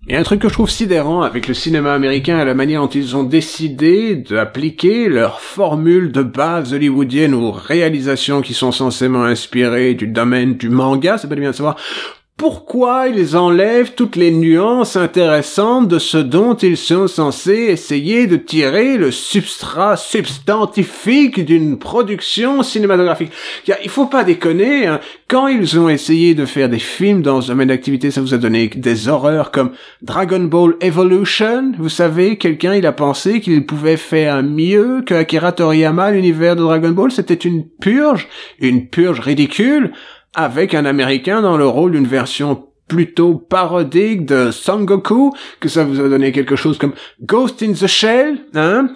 Il y a un truc que je trouve sidérant avec le cinéma américain et la manière dont ils ont décidé d'appliquer leur formule de base hollywoodienne aux réalisations qui sont censément inspirées du domaine du manga. C'est pas bien de savoir pourquoi ils enlèvent toutes les nuances intéressantes de ce dont ils sont censés essayer de tirer le substrat substantifique d'une production cinématographique. Il faut pas déconner, hein. Quand ils ont essayé de faire des films dans ce domaine d'activité, ça vous a donné des horreurs comme Dragon Ball Evolution. Vous savez, quelqu'un, il a pensé qu'il pouvait faire mieux que Akira Toriyama l'univers de Dragon Ball. C'était une purge ridicule, avec un Américain dans le rôle d'une version plutôt parodique de Son Goku, que ça vous a donné quelque chose comme Ghost in the Shell, hein?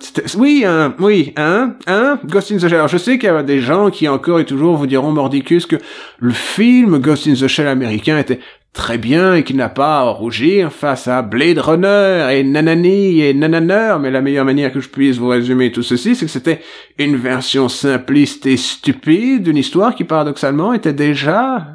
Ghost in the Shell. Alors je sais qu'il y a des gens qui encore et toujours vous diront mordicus que le film Ghost in the Shell américain était très bien et qu'il n'a pas à rougir face à Blade Runner et nanani et nananeur, mais la meilleure manière que je puisse vous résumer tout ceci, c'est que c'était une version simpliste et stupide d'une histoire qui paradoxalement était déjà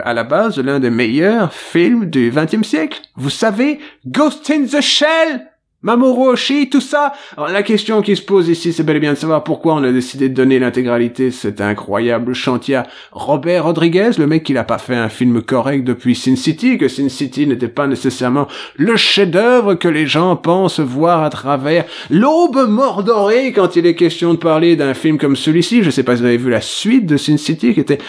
à la base de l'un des meilleurs films du XXe siècle. Vous savez, Ghost in the Shell, Mamoru Oshii, tout ça. Alors, la question qui se pose ici, c'est bel et bien de savoir pourquoi on a décidé de donner l'intégralité de cet incroyable chantier à Robert Rodriguez, le mec qui n'a pas fait un film correct depuis Sin City, que Sin City n'était pas nécessairement le chef-d'œuvre que les gens pensent voir à travers l'aube mordorée quand il est question de parler d'un film comme celui-ci. Je sais pas si vous avez vu la suite de Sin City, qui était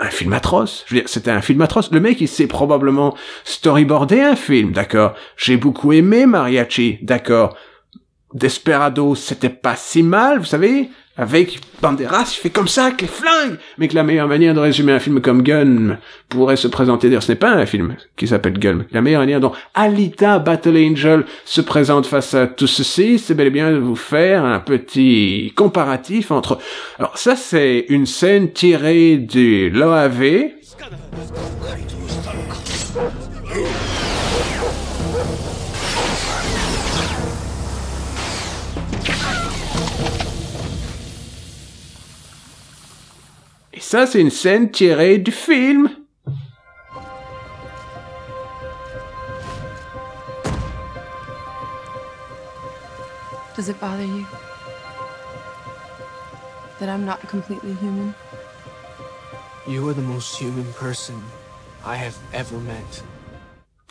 un film atroce. Je veux dire, c'était un film atroce. Le mec, il s'est probablement storyboardé un film, d'accord. J'ai beaucoup aimé Mariachi, d'accord. Desperado, c'était pas si mal, vous savez. Avec Banderas, il fait comme ça, avec les flingues. Mais que la meilleure manière de résumer un film comme Gun pourrait se présenter, d'ailleurs, ce n'est pas un film qui s'appelle Gun. La meilleure manière dont Alita Battle Angel se présente face à tout ceci, c'est bel et bien de vous faire un petit comparatif entre... Alors ça, c'est une scène tirée du l'OAV. Et ça, c'est une scène tirée du film. Does it bother you that I'm not completely human? You are the most human person I have ever met.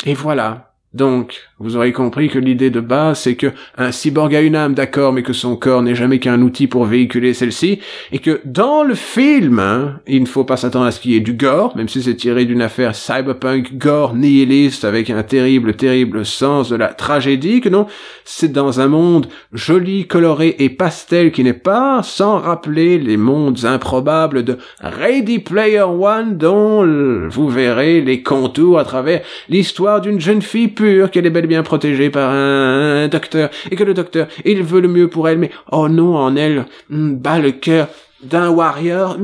Et voilà. Donc, vous aurez compris que l'idée de base, c'est que un cyborg a une âme, d'accord, mais que son corps n'est jamais qu'un outil pour véhiculer celle-ci, et que dans le film, hein, il ne faut pas s'attendre à ce qu'il y ait du gore, même si c'est tiré d'une affaire cyberpunk gore nihiliste avec un terrible sens de la tragédie, que non, c'est dans un monde joli, coloré et pastel qui n'est pas sans rappeler les mondes improbables de Ready Player One, dont vous verrez les contours à travers l'histoire d'une jeune fille pure, qu'elle est bel et bien protégée par un docteur, et que le docteur, il veut le mieux pour elle, mais oh non, en elle bat le cœur d'un warrior,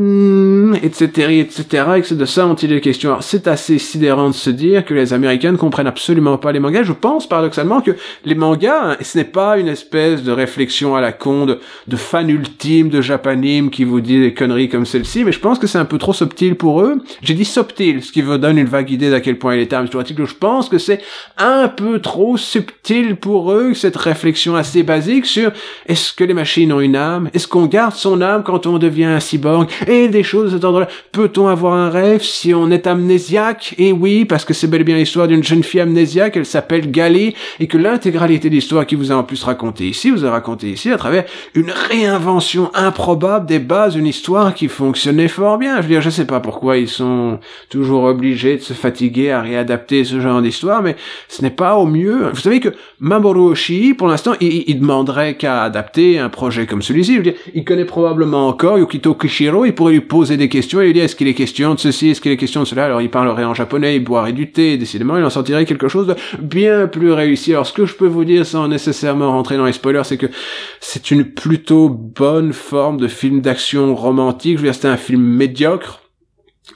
etc., et que c'est de ça dont il est question. Alors, c'est assez sidérant de se dire que les Américains ne comprennent absolument pas les mangas. Je pense, paradoxalement, que les mangas, hein, ce n'est pas une espèce de réflexion à la con de fan ultime de Japanime qui vous dit des conneries comme celle-ci, mais je pense que c'est un peu trop subtil pour eux. J'ai dit subtil, ce qui vous donne une vague idée d'à quel point il est article. Je pense que c'est un peu trop subtil pour eux, cette réflexion assez basique sur est-ce que les machines ont une âme? Est-ce qu'on garde son âme quand on devient un cyborg, et des choses de cet ordre-là. Peut-on avoir un rêve si on est amnésiaque? Et oui, parce que c'est bel et bien l'histoire d'une jeune fille amnésiaque, elle s'appelle Gali, et que l'intégralité de l'histoire qui vous a en plus raconté ici, vous a raconté ici à travers une réinvention improbable des bases d'une histoire qui fonctionnait fort bien. Je veux dire, je sais pas pourquoi ils sont toujours obligés de se fatiguer à réadapter ce genre d'histoire, mais ce n'est pas au mieux. Vous savez que Mamoru Oshii, pour l'instant, il demanderait qu'à adapter un projet comme celui-ci. Je veux dire, il connaît probablement encore Yukito Kishiro, il pourrait lui poser des questions et lui dire est-ce qu'il est question de ceci, est-ce qu'il est question de cela, alors il parlerait en japonais, il boirait du thé, et décidément il en sortirait quelque chose de bien plus réussi. Alors ce que je peux vous dire sans nécessairement rentrer dans les spoilers, c'est que c'est une plutôt bonne forme de film d'action romantique. Je veux dire, c'est un film médiocre.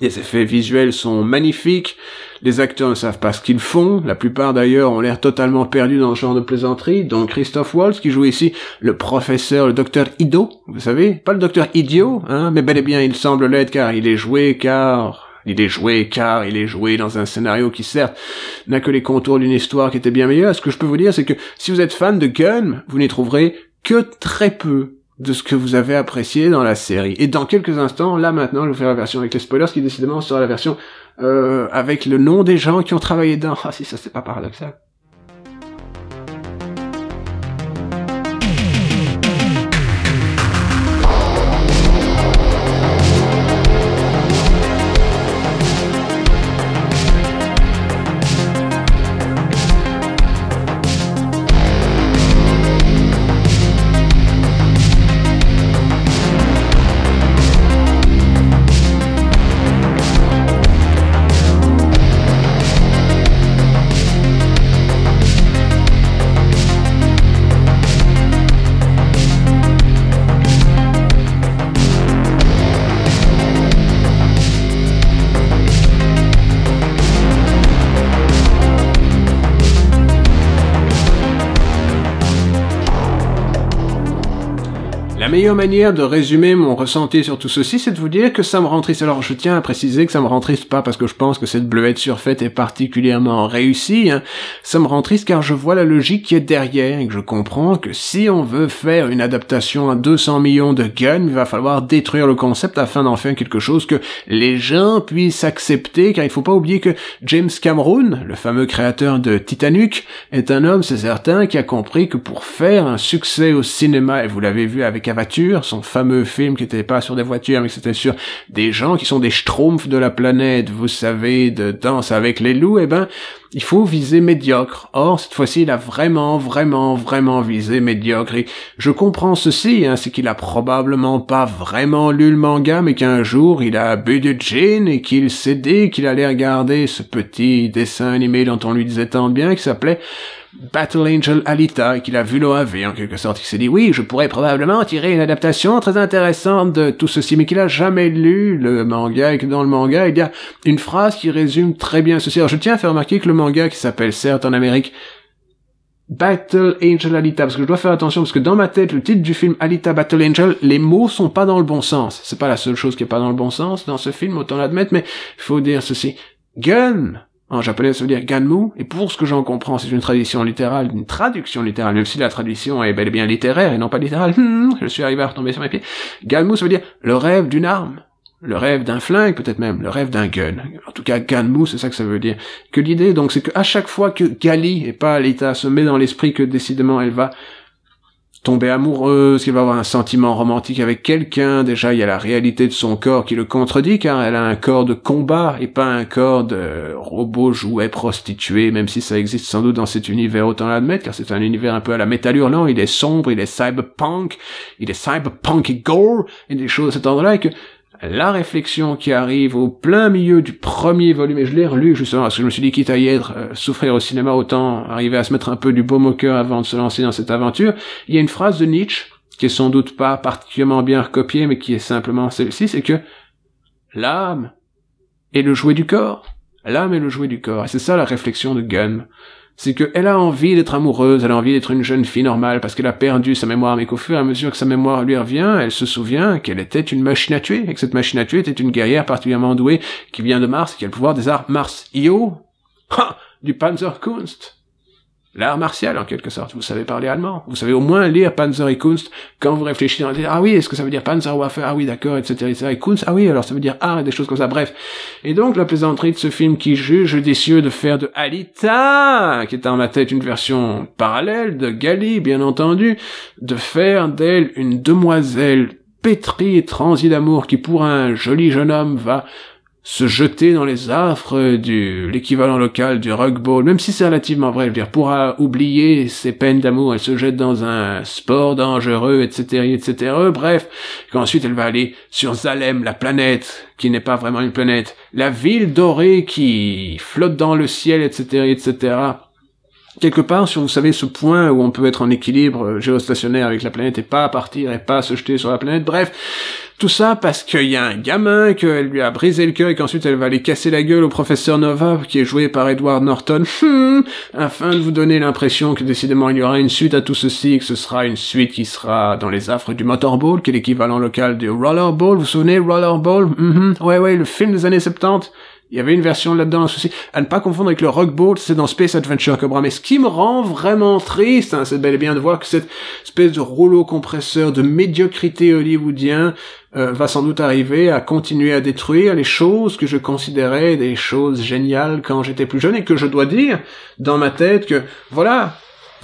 Les effets visuels sont magnifiques, les acteurs ne savent pas ce qu'ils font, la plupart d'ailleurs ont l'air totalement perdus dans ce genre de plaisanterie, dont Christophe Waltz qui joue ici le professeur, le docteur Ido, vous savez, pas le docteur idiot, hein, mais bel et bien il semble l'être car il est joué, car il est joué car il est joué dans un scénario qui certes n'a que les contours d'une histoire qui était bien meilleure. Ce que je peux vous dire, c'est que si vous êtes fan de Gunn, vous n'y trouverez que très peu de ce que vous avez apprécié dans la série. Et dans quelques instants, là maintenant, je vais faire la version avec les spoilers, qui décidément sera la version avec le nom des gens qui ont travaillé dedans. Ah si, ça c'est pas paradoxal. La meilleure manière de résumer mon ressenti sur tout ceci, c'est de vous dire que ça me rend triste. Alors, je tiens à préciser que ça me rend triste pas parce que je pense que cette bleuette surfaite est particulièrement réussie, hein. Ça me rend triste car je vois la logique qui est derrière et que je comprends que si on veut faire une adaptation à 200 millions de Gunn, il va falloir détruire le concept afin d'en faire quelque chose que les gens puissent accepter, car il faut pas oublier que James Cameron, le fameux créateur de Titanic, est un homme, c'est certain, qui a compris que pour faire un succès au cinéma, et vous l'avez vu avec Avatar, son fameux film qui était pas sur des voitures, mais qui c'était sur des gens qui sont des schtroumpfs de la planète, vous savez, de Danse avec les loups, eh ben, il faut viser médiocre. Or, cette fois-ci, il a vraiment visé médiocre. Et je comprends ceci, hein, c'est qu'il a probablement pas vraiment lu le manga, mais qu'un jour, il a bu du gin et qu'il s'est dit qu'il allait regarder ce petit dessin animé dont on lui disait tant de bien, qui s'appelait Battle Angel Alita, et qu'il a vu l'OAV en quelque sorte. Il s'est dit, oui, je pourrais probablement tirer une adaptation très intéressante de tout ceci, mais qu'il a jamais lu le manga, et que dans le manga, il y a une phrase qui résume très bien ceci. Alors, je tiens à faire remarquer que le manga, qui s'appelle certes en Amérique Battle Angel Alita, parce que je dois faire attention, parce que dans ma tête, le titre du film Alita Battle Angel, les mots sont pas dans le bon sens. C'est pas la seule chose qui est pas dans le bon sens dans ce film, autant l'admettre, mais il faut dire ceci. Gun, en japonais, ça veut dire Ganmu, et pour ce que j'en comprends, c'est une traduction littérale, même si la traduction est bel et bien littéraire et non pas littérale. Je suis arrivé à retomber sur mes pieds. Ganmu, ça veut dire le rêve d'une arme, le rêve d'un flingue, peut-être même, le rêve d'un gun. En tout cas, Ganmu, c'est ça que ça veut dire. Que l'idée, donc, c'est qu'à chaque fois que Gali, et pas Alita, se met dans l'esprit que décidément elle va tomber amoureuse, qu'elle va avoir un sentiment romantique avec quelqu'un, déjà il y a la réalité de son corps qui le contredit, car elle a un corps de combat et pas un corps de robot jouet prostitué, même si ça existe sans doute dans cet univers, autant l'admettre, car c'est un univers un peu à la Métal Hurlant, il est sombre, il est cyberpunk et gore, et des choses de cet ordre-là, et que la réflexion qui arrive au plein milieu du premier volume, et je l'ai relu justement parce que je me suis dit quitte à y être, souffrir au cinéma, autant arriver à se mettre un peu du baume au cœur avant de se lancer dans cette aventure. Il y a une phrase de Nietzsche qui est sans doute pas particulièrement bien recopiée, mais qui est simplement celle-ci, c'est que l'âme est le jouet du corps. L'âme est le jouet du corps. Et c'est ça la réflexion de Gunn. C'est qu'elle a envie d'être amoureuse, elle a envie d'être une jeune fille normale parce qu'elle a perdu sa mémoire, mais qu'au fur et à mesure que sa mémoire lui revient, elle se souvient qu'elle était une machine à tuer, et que cette machine à tuer était une guerrière particulièrement douée qui vient de Mars et qui a le pouvoir des arts martiaux. Du Panzerkunst. L'art martial, en quelque sorte. Vous savez parler allemand. Vous savez au moins lire Panzer et Kunst quand vous réfléchissez dans ah oui, est-ce que ça veut dire Panzerwaffe? Ah oui, d'accord, etc. Et Kunst, ah oui, alors ça veut dire art et des choses comme ça. Bref. Et donc, la plaisanterie de ce film qui juge judicieux de faire de Alita, qui est dans ma tête une version parallèle de Gali, bien entendu, de faire d'elle une demoiselle pétrie et transie d'amour qui, pour un joli jeune homme, va se jeter dans les affres l'équivalent local du rugball, même si c'est relativement vrai, je veux dire, pourra oublier ses peines d'amour, elle se jette dans un sport dangereux, etc., bref, qu'ensuite elle va aller sur Zalem, la planète, qui n'est pas vraiment une planète, la ville dorée qui flotte dans le ciel, etc., quelque part sur, vous savez, ce point où on peut être en équilibre géostationnaire avec la planète et pas partir et pas se jeter sur la planète, bref, Tout ça parce qu'il y a un gamin, qu'elle lui a brisé le cœur et qu'ensuite elle va aller casser la gueule au professeur Nova, qui est joué par Edward Norton, afin de vous donner l'impression que décidément il y aura une suite à tout ceci, et que ce sera une suite qui sera dans les affres du Motorball, qui est l'équivalent local du Rollerball. Vous vous souvenez, Rollerball? Ouais, le film des années 70. Il y avait une version là-dedans, un souci. À ne pas confondre avec le Rock Ball, c'est dans Space Adventure Cobra. Mais ce qui me rend vraiment triste, c'est bel et bien de voir que cette espèce de rouleau compresseur de médiocrité hollywoodien va sans doute arriver à continuer à détruire les choses que je considérais des choses géniales quand j'étais plus jeune, et que je dois dire dans ma tête que, voilà,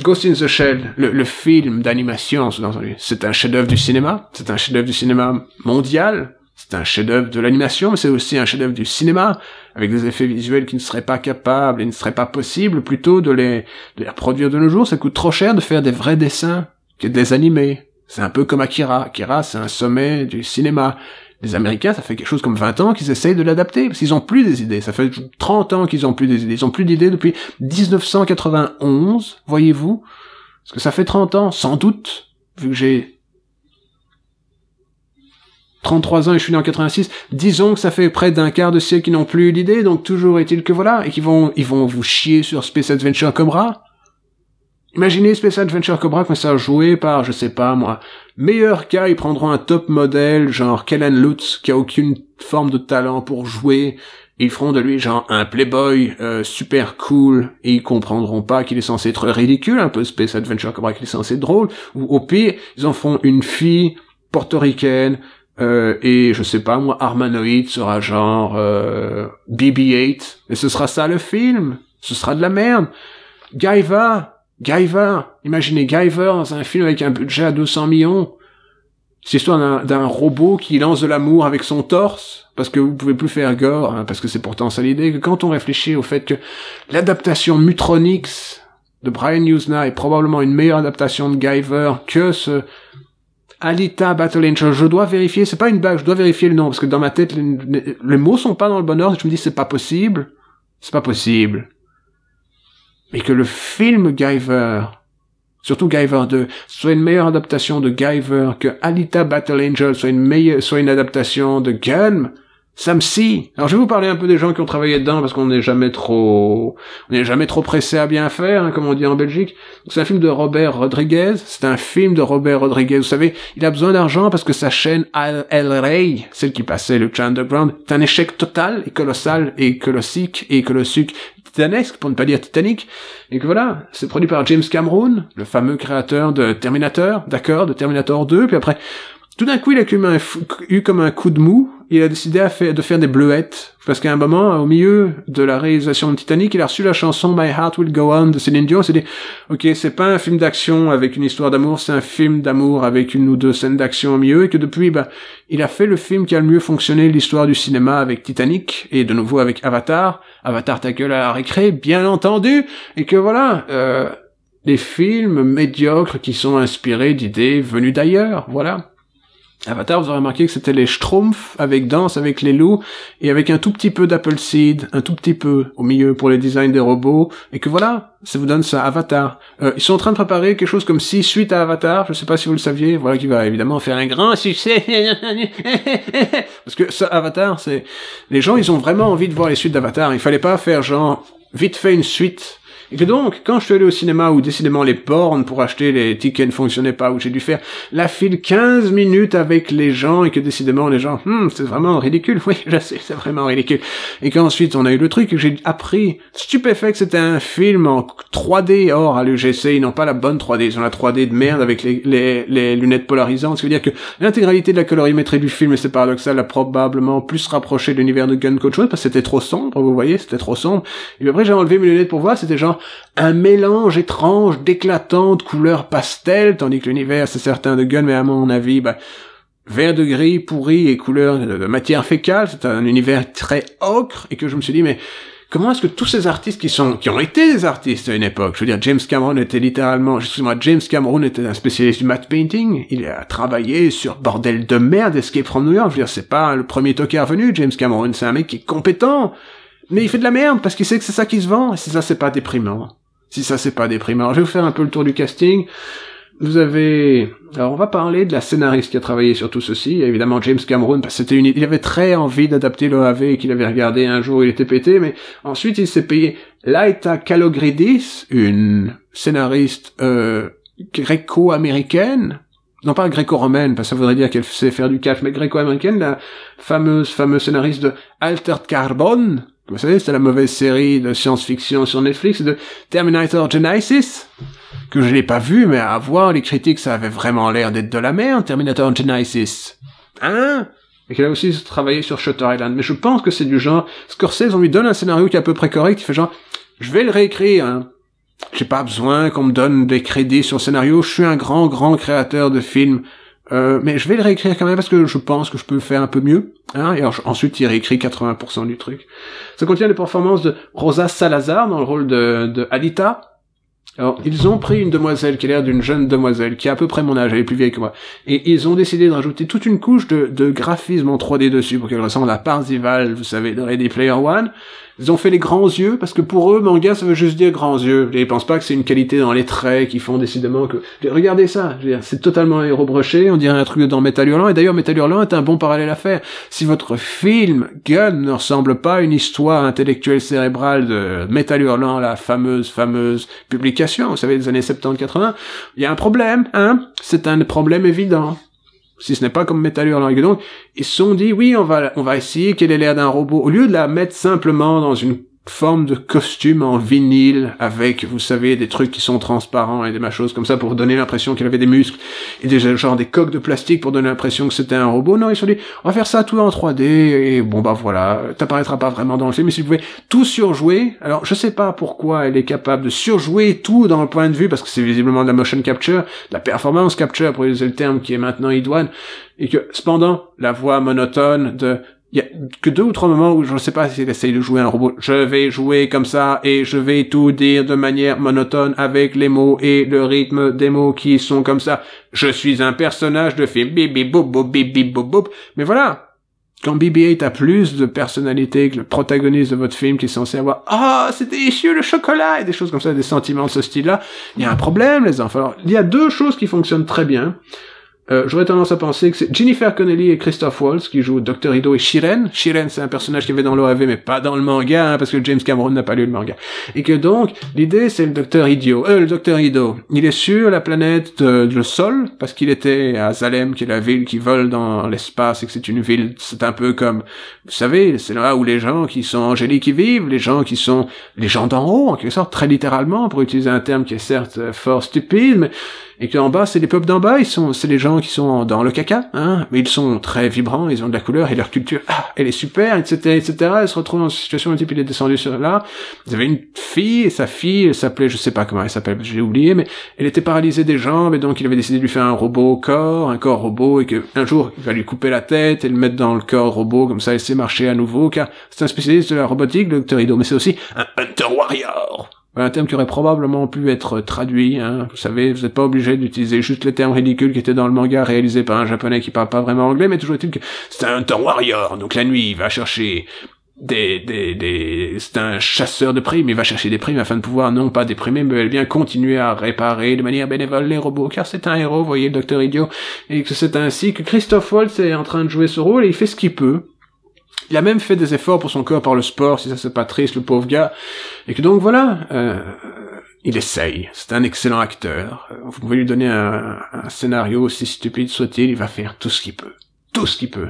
Ghost in the Shell, le film d'animation, c'est un chef-d'œuvre du cinéma, c'est un chef-d'œuvre du cinéma mondial. C'est un chef-d'œuvre de l'animation, mais c'est aussi un chef-d'œuvre du cinéma, avec des effets visuels qui ne seraient pas capables et ne seraient pas possibles plutôt de les reproduire de nos jours. Ça coûte trop cher de faire des vrais dessins que des animés. C'est un peu comme Akira. Akira, c'est un sommet du cinéma. Les Américains, ça fait quelque chose comme 20 ans qu'ils essayent de l'adapter, parce qu'ils ont plus des idées. Ça fait 30 ans qu'ils ont plus des idées. Ils ont plus d'idées depuis 1991, voyez-vous. Parce que ça fait 30 ans, sans doute, vu que j'ai 33 ans et je suis né en 86, disons que ça fait près d'un quart de siècle qu'ils n'ont plus eu l'idée, donc toujours est-il que voilà, et qu'ils vont vous chier sur Space Adventure Cobra. Imaginez Space Adventure Cobra quand ça a joué par, je sais pas moi, meilleur cas, ils prendront un top modèle, genre Kellen Lutz, qui a aucune forme de talent pour jouer, et ils feront de lui genre un playboy super cool, et ils comprendront pas qu'il est censé être ridicule, un peu Space Adventure Cobra, qu'il est censé être drôle, ou au pire, ils en feront une fille portoricaine, et je sais pas moi, Armanoid sera genre BB-8, et ce sera ça le film, ce sera de la merde. Guyver, imaginez Guyver dans un film avec un budget à 200 millions, c'est l'histoire d'un robot qui lance de l'amour avec son torse, parce que vous pouvez plus faire gore, hein, parce que c'est pourtant ça l'idée, que quand on réfléchit au fait que l'adaptation Mutronix de Brian Yuzna est probablement une meilleure adaptation de Guyver que ce Alita Battle Angel, je dois vérifier, c'est pas une blague, je dois vérifier le nom, parce que dans ma tête, les mots sont pas dans le bon ordre, et je me dis, c'est pas possible. Mais que le film Guyver, surtout Guyver 2, soit une meilleure adaptation de Guyver, que Alita Battle Angel soit une adaptation de Gun, ça me scie. Alors je vais vous parler un peu des gens qui ont travaillé dedans, parce qu'on n'est jamais trop pressé à bien faire, hein, comme on dit en Belgique. C'est un film de Robert Rodriguez. Vous savez, il a besoin d'argent parce que sa chaîne El Rey, celle qui passait le Channel Underground, est un échec total et colossal et colossique et colossique, titanesque, pour ne pas dire titanique. Et que voilà, c'est produit par James Cameron, le fameux créateur de Terminator, de Terminator 2, puis après, tout d'un coup, il a eu comme un coup de mou, il a décidé de faire des bleuettes, parce qu'à un moment, au milieu de la réalisation de Titanic, il a reçu la chanson My Heart Will Go On de Céline Dion, il s'est dit, ok, c'est pas un film d'action avec une histoire d'amour, c'est un film d'amour avec une ou deux scènes d'action au milieu, et que depuis, il a fait le film qui a le mieux fonctionné l'histoire du cinéma avec Titanic, et de nouveau avec Avatar, ta gueule à la récré, bien entendu, et que voilà, les films médiocres qui sont inspirés d'idées venues d'ailleurs, voilà. Avatar, vous aurez remarqué que c'était les Schtroumpfs avec Danse avec les loups et avec un tout petit peu d'Appleseed, un tout petit peu au milieu pour les designs des robots, et que voilà, ça vous donne ça, Avatar. Ils sont en train de préparer quelque chose comme 6 suites à Avatar, je sais pas si vous le saviez, voilà, qui va évidemment faire un grand succès. Parce que ça, Avatar, c'est... Les gens, ils ont vraiment envie de voir les suites d'Avatar, il fallait pas faire genre, vite fait une suite. Et que donc, quand je suis allé au cinéma où décidément les bornes pour acheter les tickets ne fonctionnaient pas, où j'ai dû faire la file 15 minutes avec les gens, et que décidément les gens, c'est vraiment ridicule, oui, je sais, c'est vraiment ridicule. Et qu'ensuite on a eu le truc, et que j'ai appris, stupéfait, que c'était un film en 3D, or à l'UGC, ils n'ont pas la bonne 3D, ils ont la 3D de merde avec les lunettes polarisantes, ce qui veut dire que l'intégralité de la colorimétrie du film, et c'est paradoxal, a probablement plus rapproché de l'univers de Gun qu'autre chose, parce que c'était trop sombre, vous voyez, c'était trop sombre. Et puis après j'ai enlevé mes lunettes pour voir, c'était genre un mélange étrange d'éclatantes couleurs pastel, tandis que l'univers, c'est certain de Gun, mais à mon avis, vert de gris, pourri et couleur de matière fécale, c'est un univers très ocre, et que je me suis dit, mais comment est-ce que tous ces artistes qui ont été des artistes à une époque, je veux dire, James Cameron était un spécialiste du matte painting, il a travaillé sur bordel de merde, Escape from New York, je veux dire, c'est pas le premier tocard venu, James Cameron, c'est un mec qui est compétent, mais il fait de la merde, parce qu'il sait que c'est ça qui se vend, et si ça c'est pas déprimant. Je vais vous faire un peu le tour du casting. vous avez... Alors, on va parler de la scénariste qui a travaillé sur tout ceci. Évidemment, James Cameron, parce que il avait très envie d'adapter l'OAV et qu'il avait regardé un jour, il était pété, mais ensuite, il s'est payé Laïta Kalogridis, une scénariste, gréco-américaine. Non, pas gréco-romaine, parce que ça voudrait dire qu'elle sait faire du catch, mais gréco-américaine, la fameuse scénariste de Altered Carbon. Vous savez, c'était la mauvaise série de science-fiction sur Netflix, de Terminator Genisys, que je l'ai pas vu, mais à voir les critiques, ça avait vraiment l'air d'être de la merde, Terminator Genisys. Hein? Et qu'elle a aussi travaillé sur Shutter Island. Mais je pense que c'est du genre, Scorsese, on lui donne un scénario qui est à peu près correct, il fait genre, je vais le réécrire, hein. J'ai pas besoin qu'on me donne des crédits sur le scénario, je suis un grand créateur de films. Mais je vais le réécrire quand même parce que je pense que je peux le faire un peu mieux, hein, et ensuite il réécrit 80% du truc. Ça contient les performances de Rosa Salazar dans le rôle de Alita. Alors, ils ont pris une demoiselle qui a l'air d'une jeune demoiselle, qui a à peu près mon âge, elle est plus vieille que moi, et ils ont décidé de rajouter toute une couche de graphisme en 3D dessus pour qu'elle ressemble à Parzival, vous savez, de Ready Player One. Ils ont fait les grands yeux, parce que pour eux, manga, ça veut juste dire grands yeux. Et ils pensent pas que c'est une qualité dans les traits qui font décidément que... Regardez ça, je veux dire, c'est totalement aérobruché, on dirait un truc dans Metal Hurlant, et d'ailleurs, Metal Hurlant est un bon parallèle à faire. Si votre film, Gun, ne ressemble pas à une histoire intellectuelle cérébrale de Metal Hurlant, la fameuse publication, vous savez, des années 70-80, il y a un problème, hein? C'est un problème évident. Si ce n'est pas comme Metal Hurlant. Et donc, ils se sont dit, oui, on va essayer qu'elle ait l'air d'un robot. Au lieu de la mettre simplement dans une forme de costume en vinyle avec, vous savez, des trucs qui sont transparents et des choses comme ça pour donner l'impression qu'elle avait des muscles et des coques de plastique pour donner l'impression que c'était un robot. Non, ils se sont dit, on va faire ça tout en 3D et bon, bah voilà, t'apparaîtra pas vraiment dans le film, mais si vous pouvez tout surjouer. Alors, je sais pas pourquoi elle est capable de surjouer tout dans le point de vue, parce que c'est visiblement de la motion capture, de la performance capture, pour utiliser le terme qui est maintenant idoine, et que, cependant, la voix monotone il y a que 2 ou 3 moments où je ne sais pas s'il essaye de jouer un robot. Je vais jouer comme ça et je vais tout dire de manière monotone avec les mots et le rythme des mots qui sont comme ça. Je suis un personnage de film. Bip bip boop boop bip bip boop boop. Mais voilà. Quand BB-8 a plus de personnalité que le protagoniste de votre film qui est censé avoir « Ah, c'est délicieux le chocolat !» et des choses comme ça, des sentiments de ce style-là, il y a un problème, les enfants. Alors, il y a 2 choses qui fonctionnent très bien. J'aurais tendance à penser que c'est Jennifer Connelly et Christoph Waltz qui jouent Dr. Ido et Shiren. Shiren, c'est un personnage qu'il y avait dans l'OAV, mais pas dans le manga, hein, parce que James Cameron n'a pas lu le manga. Et que donc, l'idée, c'est le Dr. Ido. Il est sur la planète le Sol, parce qu'il était à Salem, qui est la ville qui vole dans l'espace, et que c'est une ville, c'est un peu comme, vous savez, c'est là où les gens qui sont angéliques y vivent, les gens qui sont les gens d'en haut, en quelque sorte, très littéralement, pour utiliser un terme qui est certes fort stupide, mais et qu'en bas, c'est les peuples d'en bas, c'est les gens qui sont dans le caca, hein, mais ils sont très vibrants, ils ont de la couleur, et leur culture, elle est super, etc., elle se retrouve dans une situation, un type, il est descendu sur là, vous avez une fille, et sa fille, elle s'appelait, je sais pas comment elle s'appelle, j'ai oublié, mais elle était paralysée des jambes, et donc il avait décidé de lui faire un corps robot, et que un jour, il va lui couper la tête, et le mettre dans le corps robot, comme ça, elle sait marcher à nouveau, car c'est un spécialiste de la robotique, le Dr. Ido, mais c'est aussi un Hunter Warrior. Un terme qui aurait probablement pu être traduit, hein. Vous savez, vous n'êtes pas obligé d'utiliser juste les termes ridicules qui étaient dans le manga réalisé par un japonais qui parle pas vraiment anglais, mais toujours est-il que c'est un Hunter Warrior. Donc la nuit, il va chercher c'est un chasseur de primes, il va chercher des primes afin de pouvoir non pas déprimer, mais bien continuer à réparer de manière bénévole les robots, car c'est un héros, vous voyez, le Dr. Idiot, et que c'est ainsi que Christoph Waltz est en train de jouer ce rôle et il fait ce qu'il peut. Il a même fait des efforts pour son corps par le sport, si ça c'est pas triste, le pauvre gars. Et que donc voilà, il essaye. C'est un excellent acteur. Vous pouvez lui donner un scénario aussi stupide soit-il, il va faire tout ce qu'il peut. Tout ce qu'il peut.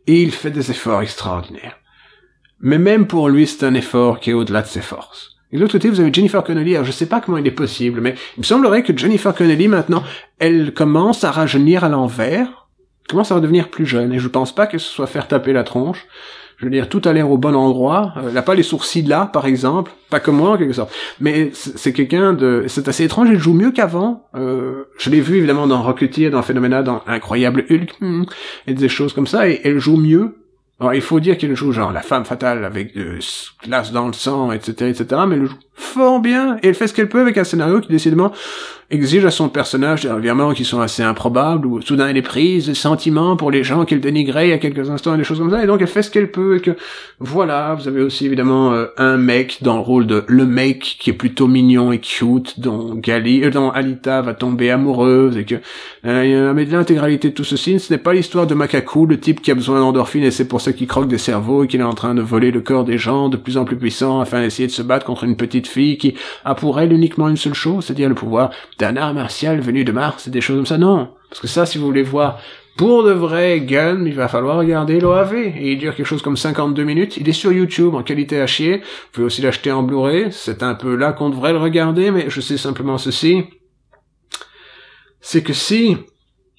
Et il fait des efforts extraordinaires. Mais même pour lui, c'est un effort qui est au-delà de ses forces. Et de l'autre côté, vous avez Jennifer Connelly. Alors, je sais pas comment il est possible, mais il me semblerait que Jennifer Connelly, maintenant, elle commence à rajeunir à l'envers, commence à redevenir plus jeune, et je pense pas que ce soit faire taper la tronche. Je veux dire, tout a l'air au bon endroit. Elle a pas les sourcils là, par exemple. Pas comme moi, en quelque sorte. Mais c'est quelqu'un de... C'est assez étrange, elle joue mieux qu'avant. Je l'ai vu, évidemment, dans Rocketeer, dans Phénoména, dans Incroyable Hulk, et des choses comme ça, et elle joue mieux. Alors, il faut dire qu'elle joue genre la femme fatale avec de glace dans le sang, etc., mais elle joue fort bien, et elle fait ce qu'elle peut avec un scénario qui, décidément, exige à son personnage des revirements qui sont assez improbables, où soudain elle est prise de sentiments pour les gens qu'elle dénigrait il y a quelques instants, et des choses comme ça, et donc elle fait ce qu'elle peut, et que, voilà, vous avez aussi évidemment un mec dans le rôle de le mec qui est plutôt mignon et cute, dont Alita va tomber amoureuse, et que, mais l'intégralité de tout ceci, ce n'est pas l'histoire de Makaku, le type qui a besoin d'endorphine, et c'est pour ça qu'il croque des cerveaux, et qu'il est en train de voler le corps des gens de plus en plus puissants, afin d'essayer de se battre contre une petite fille qui a pour elle uniquement une seule chose, c'est-à-dire le pouvoir d'un art martial venu de Mars, et des choses comme ça. Non, parce que ça, si vous voulez voir pour de vrai Gun, il va falloir regarder l'OAV, et il dure quelque chose comme 52 minutes, il est sur YouTube en qualité à chier, vous pouvez aussi l'acheter en Blu-ray, c'est un peu là qu'on devrait le regarder, mais je sais simplement ceci, c'est que si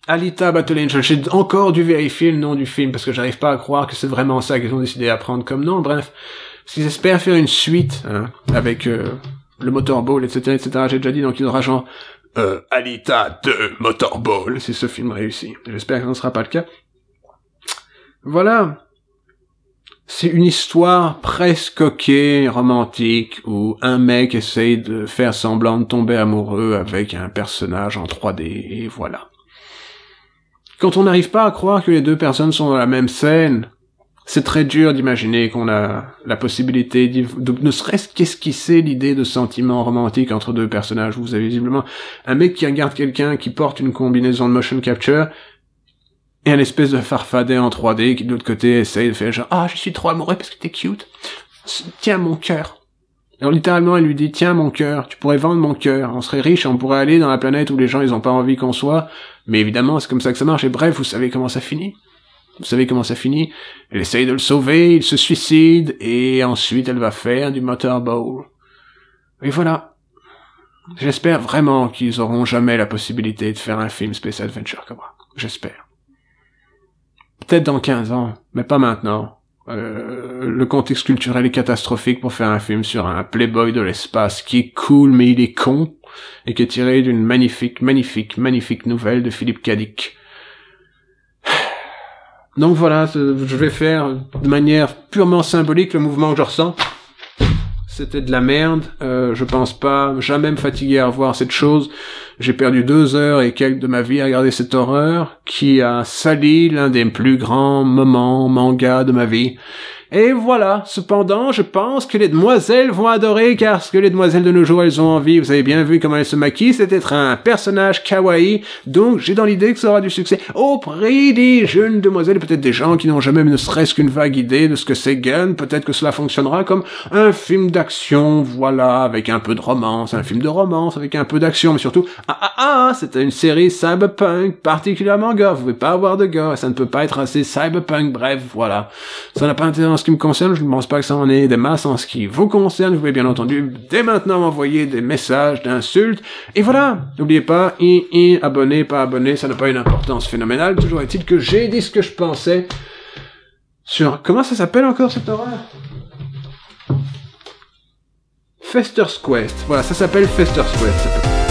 Alita Battle Angel, j'ai encore dû vérifier le nom du film, parce que j'arrive pas à croire que c'est vraiment ça qu'ils ont décidé à prendre comme nom, bref, parce qu'ils espèrent faire une suite, hein, avec le Motorball, etc., j'ai déjà dit, donc il y aura genre Alita 2 Motorball, si ce film réussit. J'espère que ce ne sera pas le cas. Voilà. C'est une histoire presque coquée, romantique, où un mec essaye de faire semblant de tomber amoureux avec un personnage en 3D, et voilà. Quand on n'arrive pas à croire que les deux personnes sont dans la même scène, c'est très dur d'imaginer qu'on a la possibilité de ne serait-ce qu'esquisser l'idée de sentiments romantiques entre deux personnages. Vous avez visiblement un mec qui regarde quelqu'un qui porte une combinaison de motion capture et un espèce de farfadet en 3D qui de l'autre côté essaye de faire genre « Ah, je suis trop amoureux parce que t'es cute. Tiens mon cœur. » Alors littéralement, elle lui dit « Tiens mon cœur, tu pourrais vendre mon cœur. On serait riche, on pourrait aller dans la planète où les gens ils ont pas envie qu'on soit. » Mais évidemment, c'est comme ça que ça marche. Et bref, vous savez comment ça finit. Vous savez comment ça finit? Elle essaye de le sauver, il se suicide, et ensuite elle va faire du Motorball. Et voilà. J'espère vraiment qu'ils auront jamais la possibilité de faire un film Space Adventure Cobra. J'espère. Peut-être dans 15 ans, mais pas maintenant. Le contexte culturel est catastrophique pour faire un film sur un playboy de l'espace qui est cool mais il est con, et qui est tiré d'une magnifique nouvelle de Philippe K. Dick. Donc voilà, je vais faire de manière purement symbolique le mouvement que je ressens. C'était de la merde, je pense pas jamais me fatiguer à revoir cette chose. J'ai perdu 2 heures et quelques de ma vie à regarder cette horreur qui a sali l'un des plus grands moments manga de ma vie. Et voilà, cependant, je pense que les demoiselles vont adorer, car ce que les demoiselles de nos jours, elles ont envie, vous avez bien vu comment elles se maquillent, c'est d'être un personnage kawaii, donc j'ai dans l'idée que ça aura du succès auprès des jeunes demoiselles, peut-être des gens qui n'ont jamais ne serait-ce qu'une vague idée de ce que c'est Gun, peut-être que cela fonctionnera comme un film d'action, voilà, avec un peu de romance, un film de romance avec un peu d'action, mais surtout, c'était une série cyberpunk, particulièrement gore, vous pouvez pas avoir de gore, ça ne peut pas être assez cyberpunk, bref, voilà. Ça n'a pas intérêt en ce qui me concerne, je ne pense pas que ça en ait des masses en ce qui vous concerne, vous pouvez bien entendu dès maintenant m'envoyer des messages d'insultes, et voilà, n'oubliez pas, abonné, pas abonné, ça n'a pas une importance phénoménale, toujours est-il que j'ai dit ce que je pensais sur, comment ça s'appelle encore cette horreur? Fester's Quest, voilà, ça s'appelle Fester's Quest, ça s'appelle.